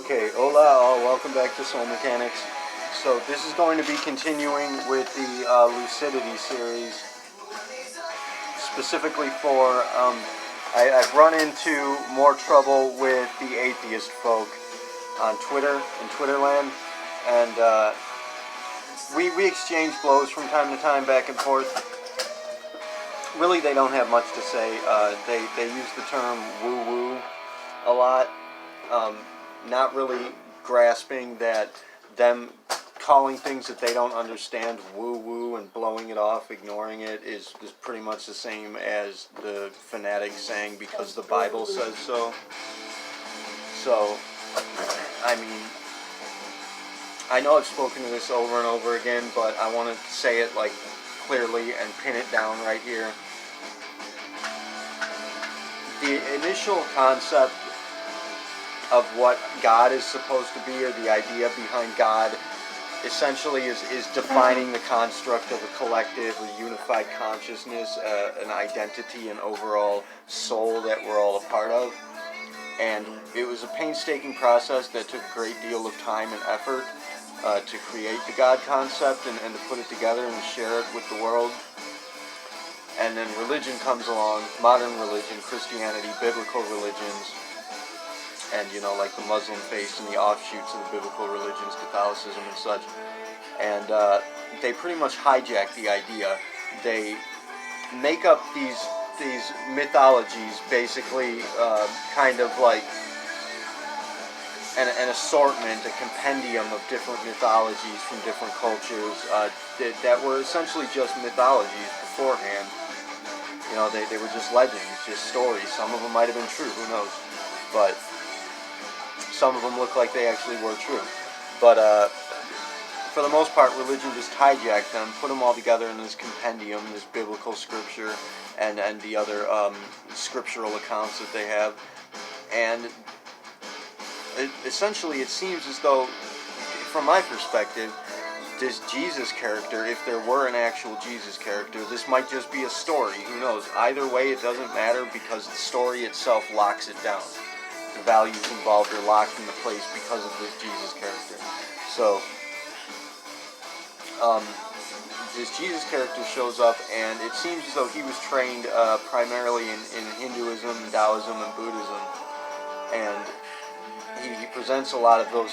Okay, hola all, welcome back to Soul Mechanics. So this is going to be continuing with the Lucidity series, specifically for, I've run into more trouble with the atheist folk on Twitter, in Twitterland, and we exchange blows from time to time back and forth. Really, they don't have much to say. They use the term woo-woo a lot. Not really grasping that them calling things that they don't understand woo-woo and blowing it off, ignoring it, is pretty much the same as the fanatics saying because the Bible says so. So, I mean, I know I've spoken to this over and over again, but I want to say it like clearly and pin it down right here. The initial concept of what God is supposed to be, or the idea behind God, essentially is defining the construct of a collective or unified consciousness, an identity, an overall soul that we're all a part of. And it was a painstaking process that took a great deal of time and effort to create the God concept and to put it together and share it with the world. And then religion comes along, modern religion, Christianity, biblical religions, and, you know, like the Muslim faith and the offshoots of the biblical religions, Catholicism and such. And they pretty much hijack the idea. They make up these mythologies, basically kind of like an assortment, a compendium of different mythologies from different cultures that were essentially just mythologies beforehand. You know, they were just legends, just stories. Some of them might have been true, who knows. But some of them look like they actually were true. But for the most part, religion just hijacked them, put them all together in this compendium, this biblical scripture, and the other scriptural accounts that they have. And essentially, it seems as though, from my perspective, this Jesus character, if there were an actual Jesus character, this might just be a story. Who knows? Either way, it doesn't matter because the story itself locks it down. The values involved are locked into place because of this Jesus character. So, this Jesus character shows up, and it seems as though he was trained primarily in Hinduism, Taoism, and Buddhism. And he presents a lot of those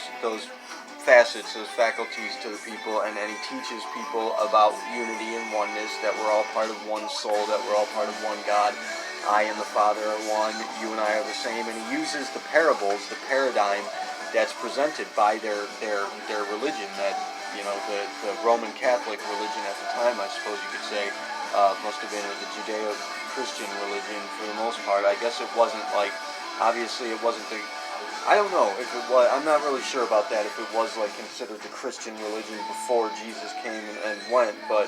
facets, those faculties to the people, and he teaches people about unity and oneness, that we're all part of one soul, that we're all part of one God. I and the Father are one, you and I are the same, and he uses the parables, the paradigm that's presented by their religion, that, you know, the Roman Catholic religion at the time, I suppose you could say, must have been the Judeo-Christian religion for the most part. I guess it wasn't like, obviously it wasn't the, I don't know if it was, I'm not really sure about that, if it was like considered the Christian religion before Jesus came and went, but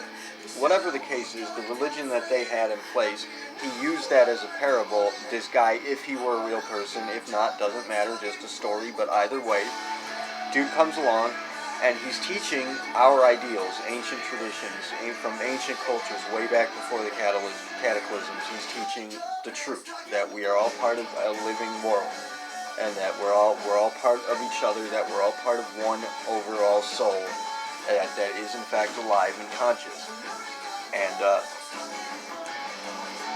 whatever the case is, the religion that they had in place, he used that as a parable. This guy, if he were a real person, if not, doesn't matter, just a story, but either way, dude comes along, and he's teaching our ideals, ancient traditions, from ancient cultures, way back before the cataclysms. He's teaching the truth, that we are all part of a living world, and that we're all part of each other, that we're all part of one overall soul that is in fact alive and conscious. And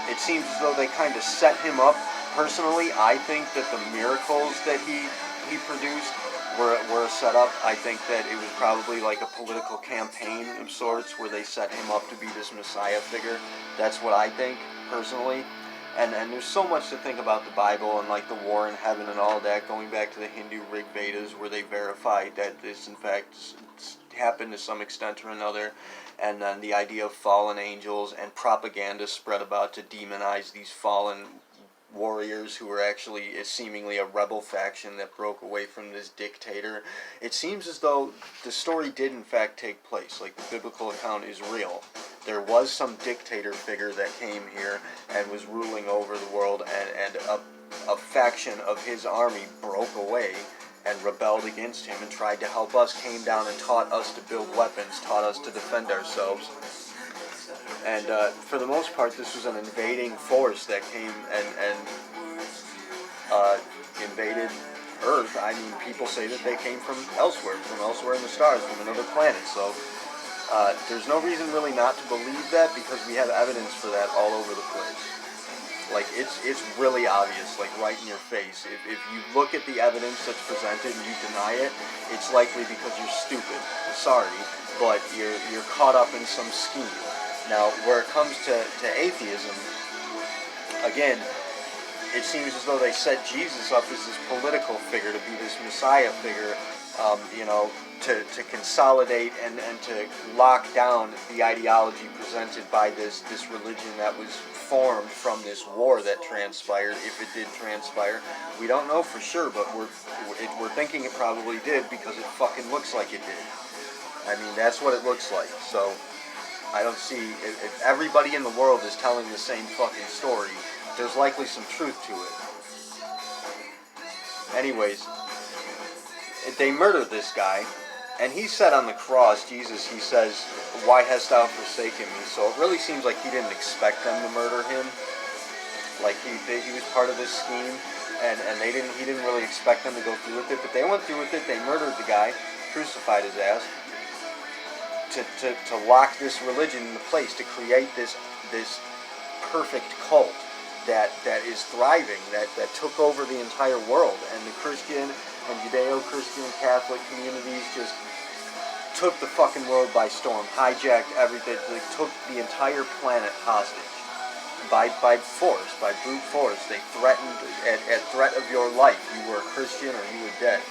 it seems as though they kind of set him up. Personally, I think that the miracles that he produced were a setup. I think that it was probably like a political campaign of sorts where they set him up to be this Messiah figure. That's what I think, personally. And there's so much to think about the Bible and like the war in heaven and all that, going back to the Hindu Rig Vedas, where they verified that this in fact happened to some extent or another, and then the idea of fallen angels and propaganda spread about to demonize these fallen warriors who were actually seemingly a rebel faction that broke away from this dictator. It seems as though the story did in fact take place, like the biblical account is real. There was some dictator figure that came here and was ruling over the world, and a faction of his army broke away and rebelled against him and tried to help us, came down and taught us to build weapons, taught us to defend ourselves. And for the most part, this was an invading force that came and invaded Earth. I mean, people say that they came from elsewhere in the stars, from another planet. So there's no reason really not to believe that, because we have evidence for that all over the place. Like, it's really obvious, like right in your face. If you look at the evidence that's presented and you deny it, it's likely because you're stupid. Sorry, but you're caught up in some scheme. Now, where it comes to atheism, again, it seems as though they set Jesus up as this political figure, to be this Messiah figure, to consolidate and to lock down the ideology presented by this religion that was formed from this war that transpired, if it did transpire. We don't know for sure, but we're thinking it probably did, because it fucking looks like it did. I mean, that's what it looks like. So I don't see, if everybody in the world is telling the same fucking story, there's likely some truth to it. Anyways, they murdered this guy, and he said on the cross, Jesus, he says, "Why hast thou forsaken me?" So it really seems like he didn't expect them to murder him. Like he was part of this scheme, and he didn't really expect them to go through with it, but they went through with it. They murdered the guy, crucified his ass, to lock this religion into place, to create this perfect cult that is thriving, that took over the entire world. And the Christian and Judeo-Christian Catholic communities just took the fucking world by storm, hijacked everything, they took the entire planet hostage by force, by brute force. They threatened, at threat of your life, you were a Christian or you were dead.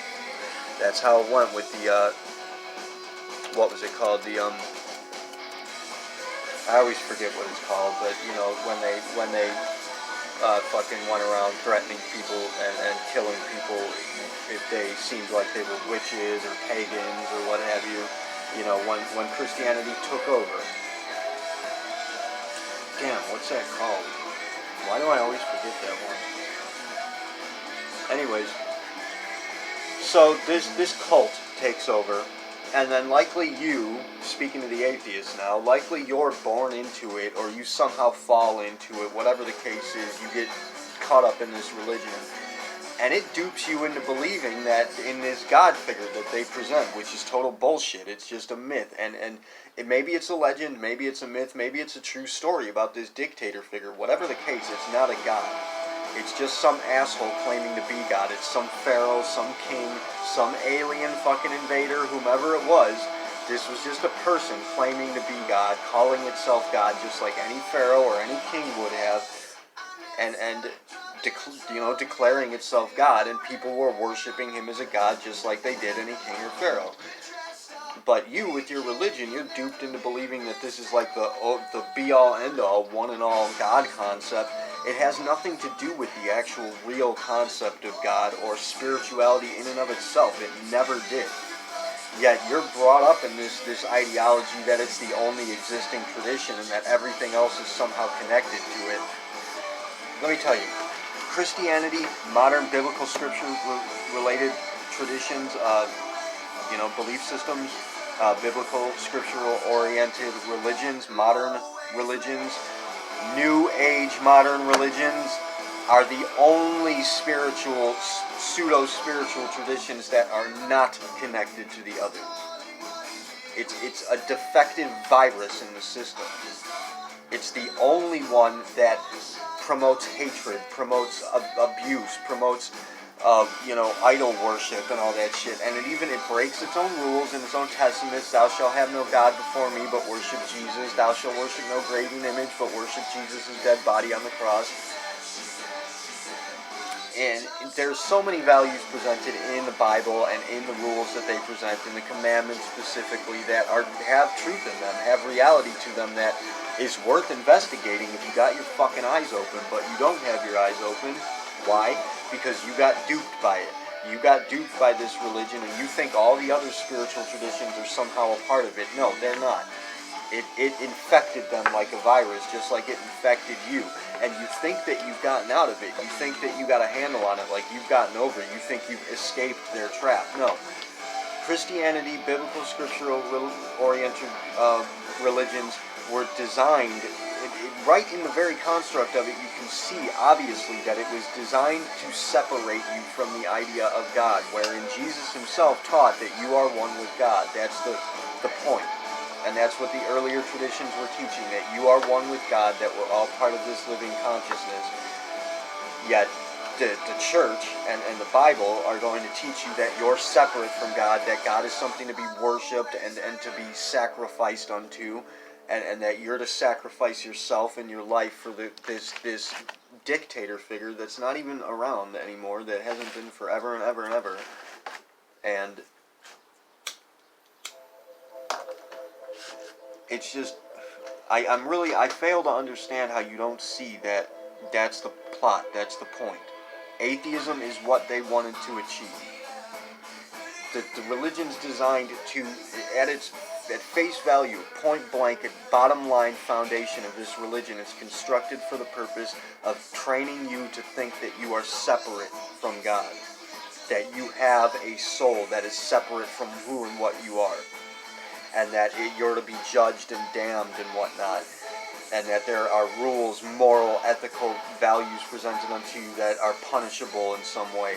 That's how it went with the what was it called? I always forget what it's called, but when they fucking went around threatening people and killing people if they seemed like they were witches or pagans or what have you. When Christianity took over. Damn, what's that called? Why do I always forget that one? Anyways, so this cult takes over. And then likely you, speaking to the atheist now, likely you're born into it, or you somehow fall into it, whatever the case is, you get caught up in this religion. And it dupes you into believing that in this God figure that they present, which is total bullshit. It's just a myth. And maybe it's a legend, maybe it's a myth, maybe it's a true story about this dictator figure. Whatever the case, it's not a God. It's just some asshole claiming to be God. It's some pharaoh, some king, some alien fucking invader, whomever it was. This was just a person claiming to be God, calling itself God, just like any pharaoh or any king would have, and declaring itself God, and people were worshiping him as a god, just like they did any king or pharaoh. But you, with your religion, you're duped into believing that this is like the be-all, end-all, one-and-all God concept. It has nothing to do with the actual real concept of God or spirituality in and of itself. It never did. Yet you're brought up in this ideology that it's the only existing tradition and that everything else is somehow connected to it. Let me tell you, Christianity, modern biblical scripture-related traditions, belief systems, biblical, scriptural-oriented religions, modern religions, New Age modern religions are the only spiritual, pseudo-spiritual traditions that are not connected to the others. It's a defective virus in the system. It's the only one that promotes hatred, promotes abuse, promotes idol worship and all that shit. And it breaks its own rules in its own testaments. Thou shalt have no God before me, but worship Jesus. Thou shalt worship no graven image, but worship Jesus' dead body on the cross. And there's so many values presented in the Bible and in the rules that they present, in the commandments specifically, that have truth in them, have reality to them, that is worth investigating if you got your fucking eyes open. But you don't have your eyes open. Why? Because you got duped by it. You got duped by this religion, and you think all the other spiritual traditions are somehow a part of it. No, they're not. It infected them like a virus, just like it infected you. And you think that you've gotten out of it. You think that you got a handle on it, like you've gotten over it. You think you've escaped their trap. No. Christianity, biblical, scriptural-oriented religions were designed, right in the very construct of it, you can see obviously that it was designed to separate you from the idea of God, wherein Jesus himself taught that you are one with God. That's the point. And that's what the earlier traditions were teaching, that you are one with God, that we're all part of this living consciousness. Yet the church and the Bible are going to teach you that you're separate from God, that God is something to be worshipped and to be sacrificed unto, and that you're to sacrifice yourself and your life for this dictator figure that's not even around anymore, that hasn't been forever and ever and ever. And it's just, I fail to understand how you don't see that that's the plot, that's the point. Atheism is what they wanted to achieve. The religion's designed to, at face value, point blank, at bottom line foundation of this religion, it's constructed for the purpose of training you to think that you are separate from God. That you have a soul that is separate from who and what you are. And that you're to be judged and damned and whatnot. And that there are rules, moral, ethical values presented unto you that are punishable in some way.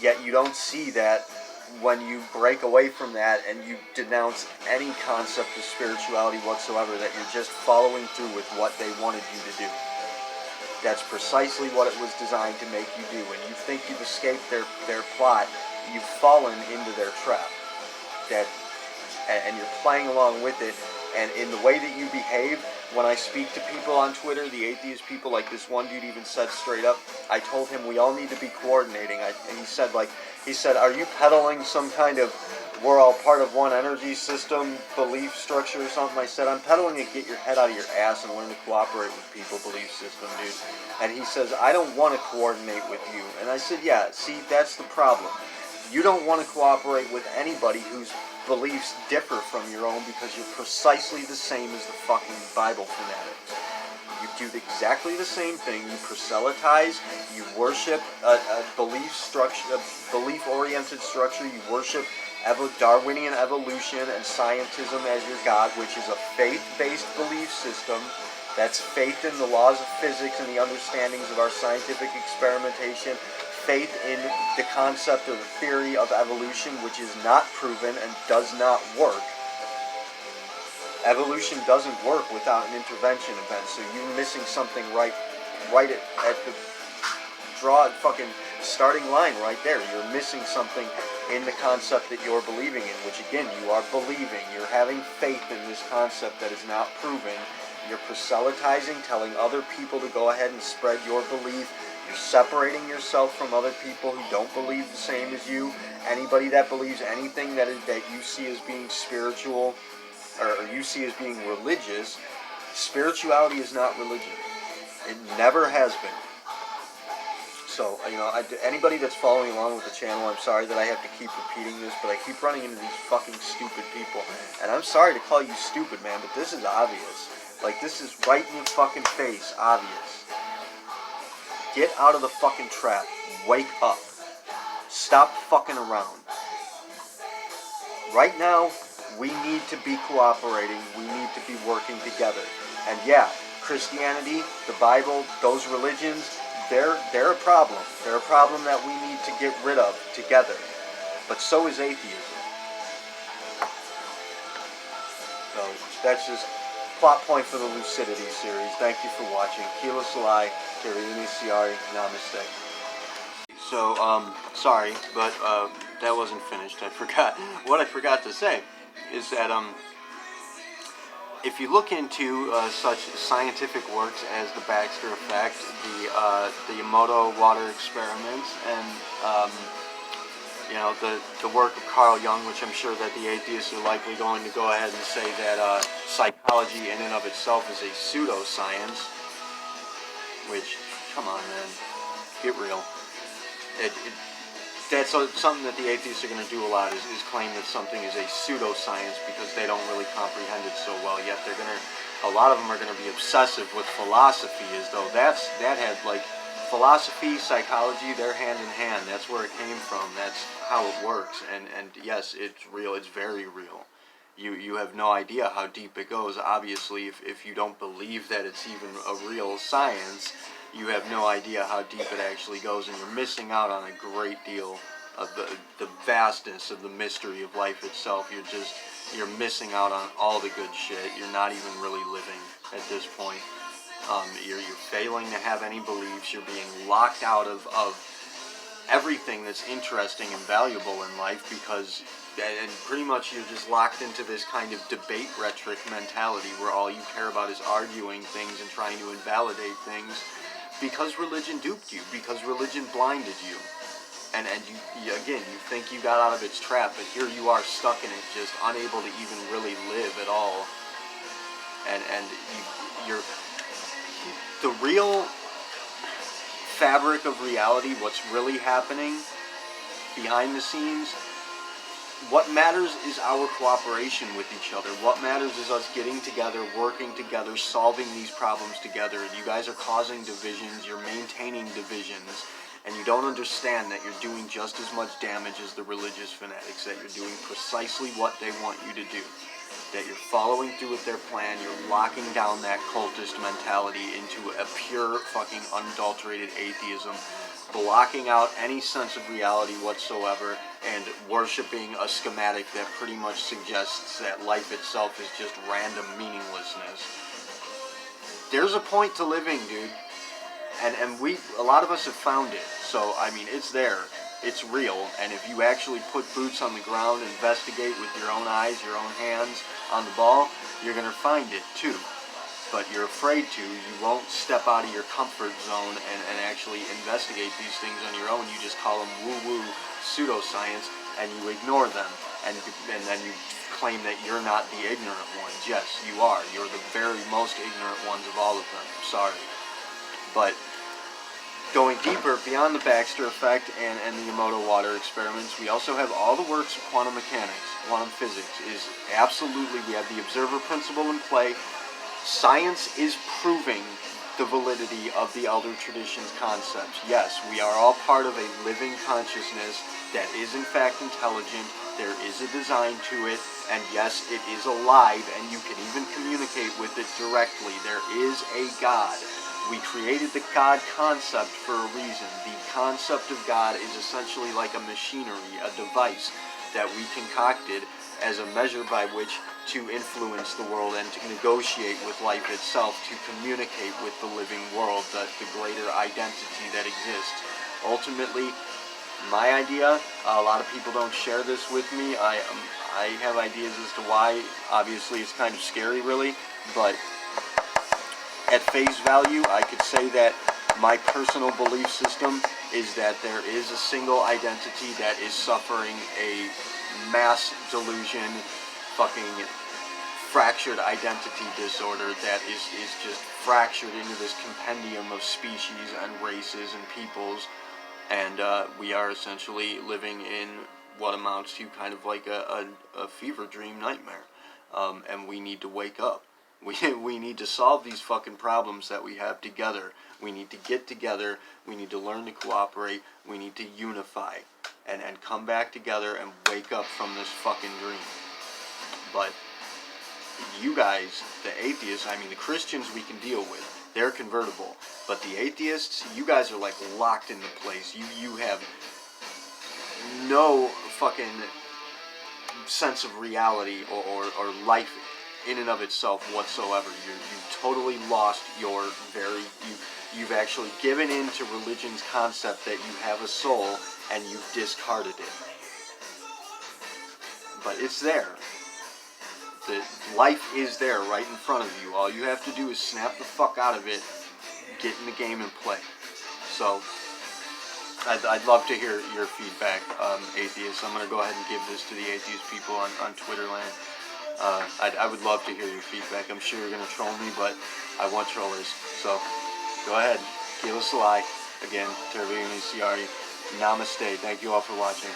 Yet you don't see that when you break away from that and you denounce any concept of spirituality whatsoever, that you're just following through with what they wanted you to do. That's precisely what it was designed to make you do. When you think you've escaped their plot, you've fallen into their trap. And you're playing along with it. And in the way that you behave, when I speak to people on Twitter, the atheist people, like this one dude even said straight up, I told him we all need to be coordinating. And he said, are you peddling some kind of we're all part of one energy system belief structure or something? I said, I'm peddling a get your head out of your ass and learn to cooperate with people belief system, dude. And he says, I don't want to coordinate with you. And I said, yeah, see, that's the problem. You don't want to cooperate with anybody whose beliefs differ from your own, because you're precisely the same as the fucking Bible fanatics. You do exactly the same thing. You proselytize. You worship a belief structure, a belief-oriented structure. You worship Darwinian evolution and scientism as your God, which is a faith-based belief system. That's faith in the laws of physics and the understandings of our scientific experimentation. Faith in the concept or the theory of evolution, which is not proven and does not work. Evolution doesn't work without an intervention event, so you're missing something right at the fucking starting line right there. You're missing something in the concept that you're believing in, which again, you are believing. You're having faith in this concept that is not proven. You're proselytizing, telling other people to go ahead and spread your belief. You're separating yourself from other people who don't believe the same as you. Anybody that believes anything that you see as being spiritual, or you see as being religious, spirituality is not religion. It never has been. So, anybody that's following along with the channel, I'm sorry that I have to keep repeating this, but I keep running into these fucking stupid people. And I'm sorry to call you stupid, man, but this is obvious. Like, this is right in your fucking face, obvious. Get out of the fucking trap. Wake up. Stop fucking around. Right now, we need to be cooperating. We need to be working together. And yeah, Christianity, the Bible, those religions, they're a problem. They're a problem that we need to get rid of together. But so is atheism. So that's just plot point for the Lucidity series. Thank you for watching. Keelah, Taerve, siari, Namasté. So, sorry, but that wasn't finished. I forgot. What I forgot to say is that if you look into such scientific works as the Baxter effect, the Emoto water experiments, and the work of Carl Jung, which I'm sure that the atheists are likely going to go ahead and say that psychology in and of itself is a pseudoscience, which, come on, man, get real. That's something that the atheists are going to do a lot, is claim that something is a pseudoscience because they don't really comprehend it so well. Yet a lot of them are going to be obsessive with philosophy, as though that had, like, philosophy, psychology, they're hand in hand. That's where it came from. That's how it works. And yes, it's real. It's very real. You have no idea how deep it goes. Obviously, if you don't believe that it's even a real science, you have no idea how deep it actually goes, and you're missing out on a great deal of the vastness of the mystery of life itself. You're missing out on all the good shit. You're not even really living at this point. You're failing to have any beliefs. You're being locked out of everything that's interesting and valuable in life, because and pretty much you're just locked into this kind of debate rhetoric mentality where all you care about is arguing things and trying to invalidate things, because religion duped you, because religion blinded you. And you again, you think you got out of its trap, but here you are stuck in it, just unable to even really live at all. And you're the real fabric of reality, what's really happening behind the scenes. What matters is our cooperation with each other. What matters is us getting together, working together, solving these problems together. You guys are causing divisions, you're maintaining divisions, and you don't understand that you're doing just as much damage as the religious fanatics, that you're doing precisely what they want you to do, that you're following through with their plan, you're locking down that cultist mentality into a pure fucking unadulterated atheism, blocking out any sense of reality whatsoever, and worshiping a schematic that pretty much suggests that life itself is just random meaninglessness. There's a point to living, dude. And a lot of us have found it. So, I mean, it's there. It's real. And if you actually put boots on the ground, investigate with your own eyes, your own hands on the ball, you're going to find it too. But you're afraid to. You won't step out of your comfort zone and actually investigate these things on your own. You just call them woo-woo pseudoscience, and you ignore them. And then you claim that you're not the ignorant ones. Yes, you are. You're the very most ignorant ones of all of them. Sorry. But going deeper beyond the Baxter effect and the Emoto water experiments, we also have all the works of quantum mechanics. Quantum physics is absolutely, we have the observer principle in play. Science is proving the validity of the elder tradition's concepts. Yes, we are all part of a living consciousness that is in fact intelligent. There is a design to it, and yes, it is alive, and you can even communicate with it directly. There is a God. We created the God concept for a reason. The concept of God is essentially like a machinery, a device that we concocted as a measure by which to influence the world and to negotiate with life itself, to communicate with the living world, the greater identity that exists. Ultimately, my idea, a lot of people don't share this with me. I have ideas as to why. Obviously, it's kind of scary, really, but at face value, I could say that my personal belief system is that there is a single identity that is suffering a mass delusion, fucking fractured identity disorder that is just fractured into this compendium of species and races and peoples, and we are essentially living in what amounts to kind of like a fever dream nightmare, and we need to wake up. We need to solve these fucking problems that we have together. We need to get together. We need to learn to cooperate. We need to unify and come back together and wake up from this fucking dream. But you guys, the atheists, I mean the Christians we can deal with. They're convertible. But the atheists, you guys are like locked into place. You have no fucking sense of reality or life in and of itself whatsoever. You've totally lost your you've actually given in to religion's concept that you have a soul, and you've discarded it. But it's there. The life is there right in front of you. All you have to do is snap the fuck out of it, get in the game and play. So I'd love to hear your feedback, atheists. I'm going to go ahead and give this to the atheist people on Twitterland. I would love to hear your feedback. I'm sure you're going to troll me, but I want trollers. So, go ahead. Keelah, again, Taerve, siari. Namaste. Thank you all for watching.